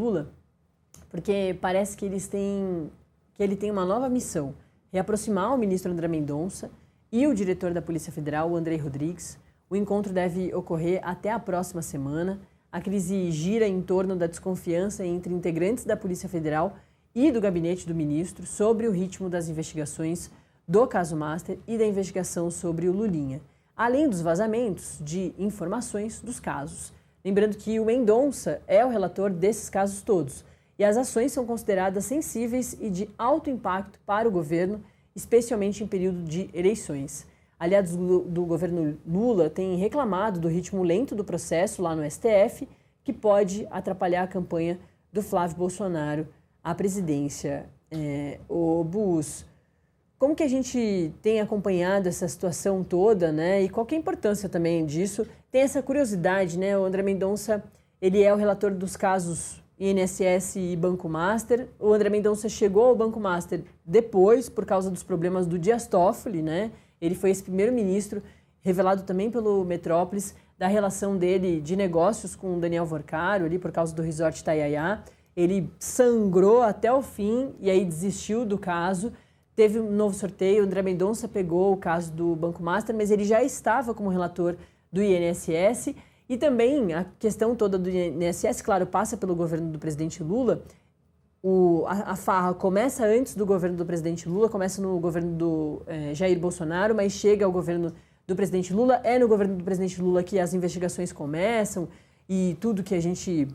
Lula, porque parece que ele tem uma nova missão, reaproximar o ministro André Mendonça e o diretor da Polícia Federal, o Andrei Rodrigues. O encontro deve ocorrer até a próxima semana. A crise gira em torno da desconfiança entre integrantes da Polícia Federal e do gabinete do ministro sobre o ritmo das investigações do caso Master e da investigação sobre o Lulinha, além dos vazamentos de informações dos casos. Lembrando que o Mendonça é o relator desses casos todos e as ações são consideradas sensíveis e de alto impacto para o governo, especialmente em período de eleições. Aliados do governo Lula têm reclamado do ritmo lento do processo lá no STF, que pode atrapalhar a campanha do Flávio Bolsonaro à presidência. O Bus, como que a gente tem acompanhado essa situação toda, né? E qual que é a importância também disso? Tem essa curiosidade, né? O André Mendonça, ele é o relator dos casos INSS e Banco Master. O André Mendonça chegou ao Banco Master depois, por causa dos problemas do Dias Toffoli, né? Ele foi esse primeiro-ministro, revelado também pelo Metrópolis, da relação dele de negócios com o Daniel Vorcaro, ali por causa do Resort Itaiaia. Ele sangrou até o fim e aí desistiu do caso. Teve um novo sorteio, o André Mendonça pegou o caso do Banco Master, mas ele já estava como relator do INSS. E também a questão toda do INSS, claro, passa pelo governo do presidente Lula. A farra começa antes do governo do presidente Lula, começa no governo do Jair Bolsonaro, mas chega ao governo do presidente Lula. É no governo do presidente Lula que as investigações começam e tudo que a gente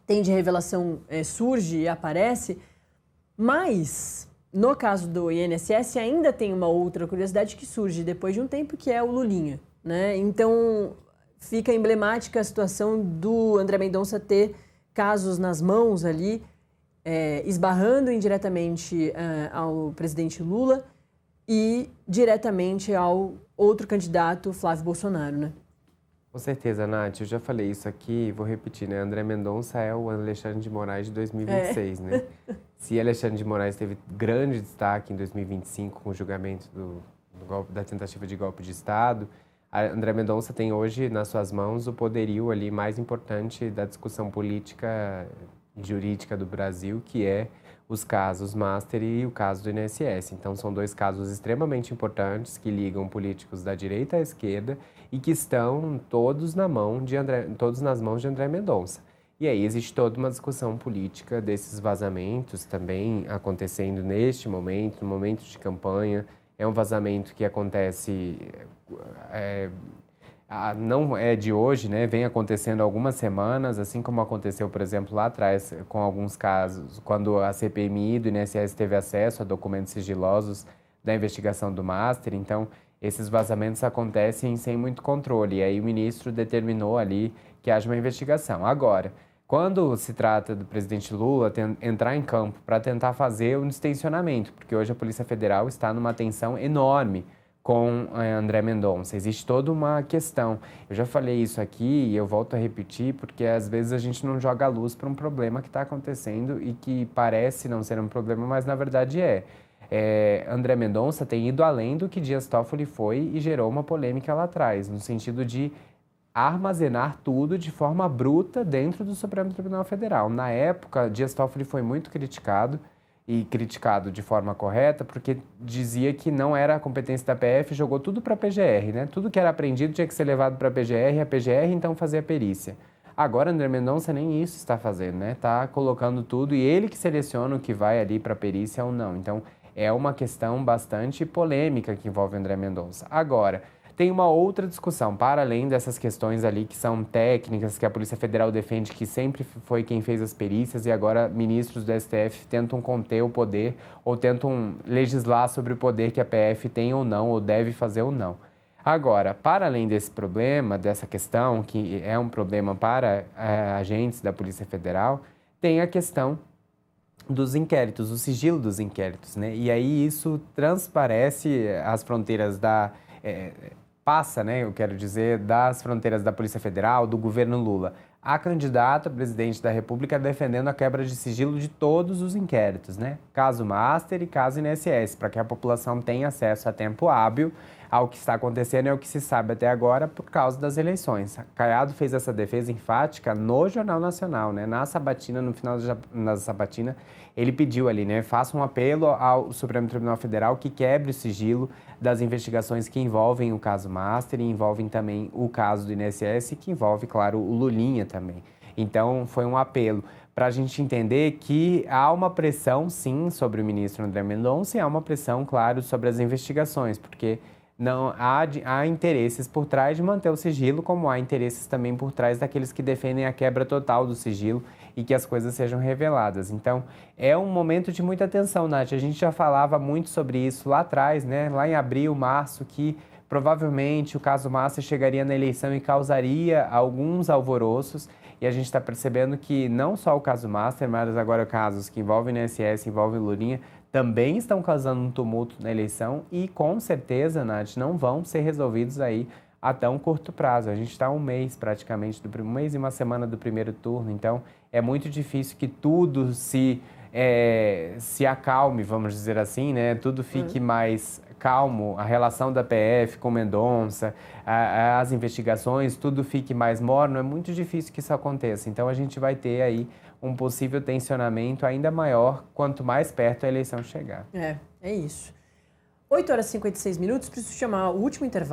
tem de revelação surge e aparece. Mas, no caso do INSS, ainda tem uma outra curiosidade que surge depois de um tempo, que é o Lulinha, né? Então, fica emblemática a situação do André Mendonça ter casos nas mãos ali, esbarrando indiretamente ao presidente Lula e diretamente ao outro candidato, Flávio Bolsonaro, né? Com certeza, Nath. Eu já falei isso aqui e vou repetir, né? André Mendonça é o Alexandre de Moraes de 2026, né? Se Alexandre de Moraes teve grande destaque em 2025 com o julgamento da tentativa de golpe de Estado, André Mendonça tem hoje nas suas mãos o poderio ali mais importante da discussão política e jurídica do Brasil, que é os casos Master e o caso do INSS. Então, são dois casos extremamente importantes que ligam políticos da direita à esquerda e que estão todos nas mãos de André Mendonça. E aí existe toda uma discussão política desses vazamentos também acontecendo neste momento, no momento de campanha. É um vazamento que acontece, não é de hoje, né? Vem acontecendo há algumas semanas, assim como aconteceu, por exemplo, lá atrás, com alguns casos, quando a CPMI do INSS teve acesso a documentos sigilosos da investigação do Master. Então, esses vazamentos acontecem sem muito controle. E aí o ministro determinou ali que haja uma investigação. Agora, quando se trata do presidente Lula entrar em campo para tentar fazer um distensionamento, porque hoje a Polícia Federal está numa tensão enorme com André Mendonça. Existe toda uma questão. Eu já falei isso aqui e eu volto a repetir, porque às vezes a gente não joga a luz para um problema que está acontecendo e que parece não ser um problema, mas na verdade é. André Mendonça tem ido além do que Dias Toffoli foi e gerou uma polêmica lá atrás, no sentido de armazenar tudo de forma bruta dentro do Supremo Tribunal Federal. Na época, Dias Toffoli foi muito criticado, e criticado de forma correta, porque dizia que não era a competência da PF, jogou tudo para a PGR, né? Tudo que era apreendido tinha que ser levado para a PGR então fazia a perícia. Agora, André Mendonça nem isso está fazendo, né? Está colocando tudo e ele que seleciona o que vai ali para a perícia ou não. Então, é uma questão bastante polêmica que envolve André Mendonça. Agora, tem uma outra discussão, para além dessas questões ali que são técnicas, que a Polícia Federal defende que sempre foi quem fez as perícias e agora ministros do STF tentam conter o poder ou tentam legislar sobre o poder que a PF tem ou não, ou deve fazer ou não. Agora, para além desse problema, dessa questão, que é um problema para agentes da Polícia Federal, tem a questão dos inquéritos, o sigilo dos inquéritos, né? E aí isso transparece as fronteiras passa, né, eu quero dizer, das fronteiras da Polícia Federal, do governo Lula. A candidata a presidente da República defendendo a quebra de sigilo de todos os inquéritos, né? Caso Master e caso INSS, para que a população tenha acesso a tempo hábil ao que está acontecendo e ao que se sabe até agora por causa das eleições. Caiado fez essa defesa enfática no Jornal Nacional, né? Na sabatina, no final da sabatina, ele pediu ali, né? Faça um apelo ao Supremo Tribunal Federal que quebre o sigilo das investigações que envolvem o caso Master e envolvem também o caso do INSS, que envolve, claro, o Lulinha também. Então, foi um apelo para a gente entender que há uma pressão, sim, sobre o ministro André Mendonça e há uma pressão, claro, sobre as investigações, porque não há interesses por trás de manter o sigilo, como há interesses também por trás daqueles que defendem a quebra total do sigilo e que as coisas sejam reveladas. Então, é um momento de muita atenção, Nath. A gente já falava muito sobre isso lá atrás, né? Lá em abril, março, que provavelmente o caso Master chegaria na eleição e causaria alguns alvoroços. E a gente está percebendo que não só o caso Master, mas agora casos que envolvem o INSS, envolvem Lulinha, também estão causando um tumulto na eleição e com certeza, Nath, não vão ser resolvidos aí a tão curto prazo. A gente está um mês praticamente, um mês e uma semana do primeiro turno, então é muito difícil que tudo se acalme, vamos dizer assim, né? Tudo fique mais calmo, a relação da PF com Mendonça, as investigações, tudo fique mais morno, é muito difícil que isso aconteça. Então a gente vai ter aí um possível tensionamento ainda maior quanto mais perto a eleição chegar. É isso. 8 horas e 56 minutos, preciso chamar o último intervalo.